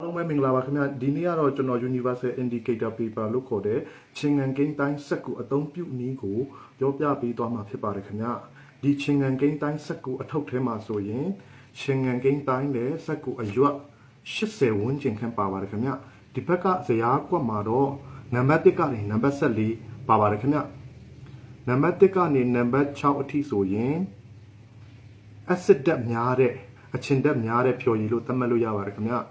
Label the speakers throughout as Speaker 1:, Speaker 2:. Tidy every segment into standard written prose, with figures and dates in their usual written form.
Speaker 1: အားလုံးပဲမင်္ဂလာပါခင်ဗျာဒီနေ့ကတော့ကျွန်တော် Universal Indicator Paper လို့ခေါ်တဲ့ချင်းငန်ကိန်းတိုင်းစက်ကူအသုံးပြုနည်းကိုပြောပြပေးသွားမှာဖြစ်ပါတယ်ခင်ဗျာဒီချင်းငန်ကိန်းတိုင်းစက်ကူအထုပ်ထဲမှာဆိုရင်ချင်းငန်ကိန်းတိုင်းနဲ့စက်ကူအရွက်80ဝန်းကျင်ခန့်ပါပါတယ်ခင်ဗျာဒီဘက်ကဇယားကွက်မှာတော့နံပါတ်1ကနေနံပါတ်14ပါပါတယ်ခင်ဗျာနံပါတ်1ကနေနံပါတ်6အထိဆိုရင် acid ဓာတ်များတဲ့အချင်ဓာတ်များတဲ့ဖြော်ရည်လို့သတ်မှတ်လို့ရပါတယ်ခင်ဗျာ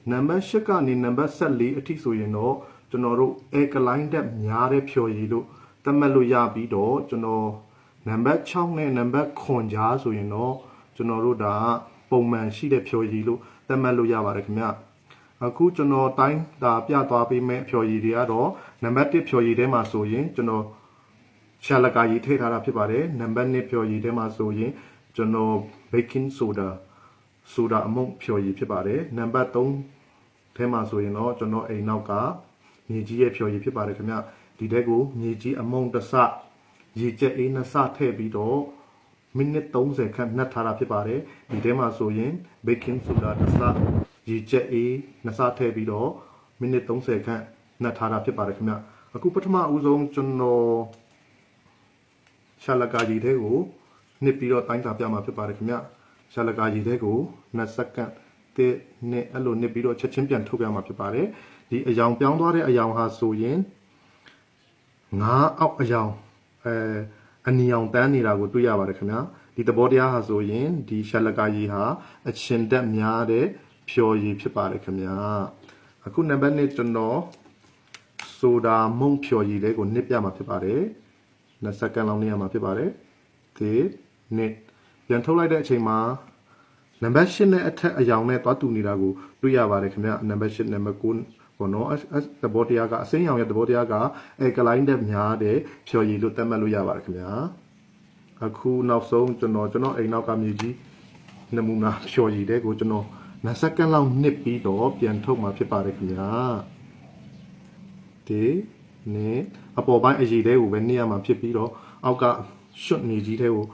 Speaker 1: နံပါတ်8ကနေနံပါတ်14အထိဆိုရင်တော့ကျွန်တော်တို့ alkaline ဓာတ်များတဲ့ဖြော်ရည်လို့သတ်မှတ်လို့ရပြီးတော့ကျွန်တော်နံပါတ်6နဲ့နံပါတ်9ကြားဆိုရင်တော့ကျွန်တော်တို့ဒါပုံမှန်ရှိတဲ့ဖြော်ရည်လို့သတ်မှတ်လို့ရပါတယ်ခင်ဗျအခုကျွန်တော်တိုင်းဒါပြသွားပေးမယ့်ဖြော်ရည်တွေကတော့နံပါတ်1ဖြော်ရည်ထဲမှာဆိုရင်ကျွန်တော်ရှာလကာရည်ထည့်ထားတာဖြစ်ပါတယ်နံပါတ်2ဖြော်ရည်ထဲမှာဆိုရင်ကျွန်တော် baking soda အမုန့်ဖြော်ရည်ဖြစ်ပါတယ်နံပါတ်3ထဲမှာဆိုရင်တော့ကျွန်တော်အိမ်နောက်ကမြေကြီးရဲ့ဖြော်ရည်ဖြစ်ပါတယ်ခင်ဗျဒီတဲ့ကိုမြေကြီးအမုန့်တစ်စရေကျက်အေးနှစ်စထည့်ပြီးတော့မိနစ်30ခန့်နှက်ထားတာဖြစ်ပါတယ်ဒီထဲမှာဆိုရင် baking soda တစ်စရေကျက်အေးနှစ်စထည့်ပြီးတော့မိနစ်30ခန့်နှက်ထားတာဖြစ်ပါတယ်ခင်ဗျအခုပထမဦးဆုံးကျွန်တော်ရှာလကာရည်တဲ့ကိုနှစ်ပြီးတော့တိုင်းတာပြမှာဖြစ်ပါတယ်ခင်ဗျရှာလကာရည်တဲ့ကို2စက္ကန့်တဲ့နဲ့အဲ့လိုနှစ်ပြီးတော့ချက်ချင်းပြန်ထုတ်ပြမှာဖြစ်ပါတယ်ဒီအယောင်ပြောင်းသွားတဲ့အယောင်ဟာဆိုရင်ငါးအောက်အယောင်အနီအောင်တန်းနေတာကိုတွေ့ရပါတယ်ခင်ဗျာဒီသဘောတရားဟာဆိုရင်ဒီရှာလကာရည်ဟာအချင်တက်များတဲ့ဖြော်ရည်ဖြစ်ပါတယ်ခင်ဗျာအခုနံပါတ်1ကျွန်တော်ဆိုတာမုံဖြော်ရည်လေးကိုနှစ်ပြမှာဖြစ်ပါတယ်2စက္ကန့်လောက်နေရမှာဖြစ်ပါတယ်ဒီနှစ်ပြန်ထုတ်လိုက်တဲ့အချိန်မှာနံပါတ်8နဲ့အထက်အယောင်နဲ့တွားတူနေတာကိုတွေ့ရပါတယ်ခင်ဗျနံပါတ်8နံပါတ်9ပေါ့နော်သဘောတရားကအစိမ်းရောင်ရဲ့သဘောတရားကalkaline ဓာတ်များတဲ့ဖြော်ရည်လို့သတ်မှတ်လို့ရပါတယ်ခင်ဗျာအခုနောက်ဆုံးကျွန်တော်အိမ်နောက်ကမြေကြီးနမူနာဖြော်ရည်တဲ့ကိုကျွန်တော်2စက္ကန့်လောက်နှစ်ပြီးတော့ပြန်ထုတ်မှာဖြစ်ပါတယ်ခင်ဗျာဒီနေ့အပေါ်ပိုင်းအရည်တဲ့ကိုပဲနှစ်ရမှာဖြစ်ပြီးတော့အောက်ကရွှတ်မြေကြီးတဲ့ကို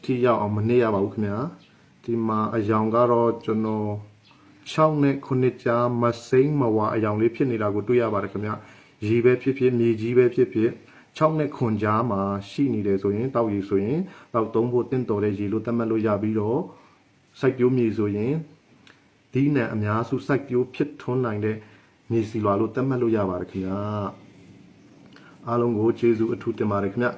Speaker 1: ထိရောက်အောင်မနှစ်ရပါဘူးခင်ဗျာဒီမှာအယောင်ကတော့ကျွန်တော်6နဲ့9ကြားမစိမ့်မဝါအယောင်လေးဖြစ်နေတာကိုတွေ့ရပါတယ်ခင်ဗျရေပဲဖြစ်ဖြစ်မြေကြီးပဲဖြစ်ဖြစ်6နဲ့9ကြားမှာရှိနေတယ်ဆိုရင်တောက်ရည်ဆိုရင်တောက်သုံးဖို့တင့်တော်တဲ့ရေလို့သတ်မှတ်လို့ရပြီးတော့စိုက်ပျိုးမြေဆိုရင်ဒီနံအများစုစိုက်ပျိုးဖြစ်ထွန်းနိုင်တဲ့မြေစီလွာလို့သတ်မှတ်လို့ရပါတယ်ခင်ဗျအားလုံးကိုကျေးဇူးအထူးတင်ပါတယ်ခင်ဗျ